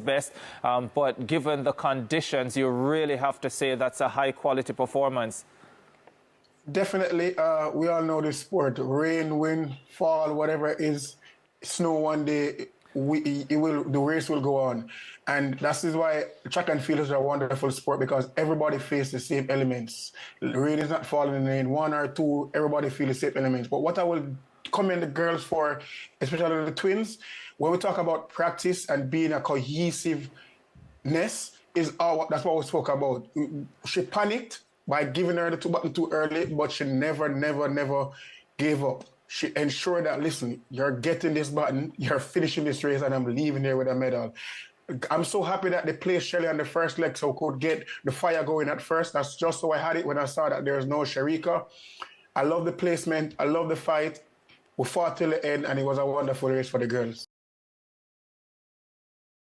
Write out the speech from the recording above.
best. But given the conditions, you really have to say that's a high-quality performance. Definitely. We all know this sport. Rain, wind, fall, whatever it is, snow one day, the race will go on. And that is why track and field is a wonderful sport, because everybody faces the same elements. Rain is not falling in rain, one or two, everybody feels the same elements. But what I will commend the girls for, especially the twins, when we talk about practice and being a cohesiveness, that's what we spoke about. She panicked by giving her the two button too early, but she never gave up. She ensured that, listen, you're getting this button, you're finishing this race, and I'm leaving here with a medal. I'm so happy that they placed Shelly on the first leg so could get the fire going at first. That's just how I had it when I saw that there's no Sharika. I love the placement. I love the fight. We fought till the end, and it was a wonderful race for the girls.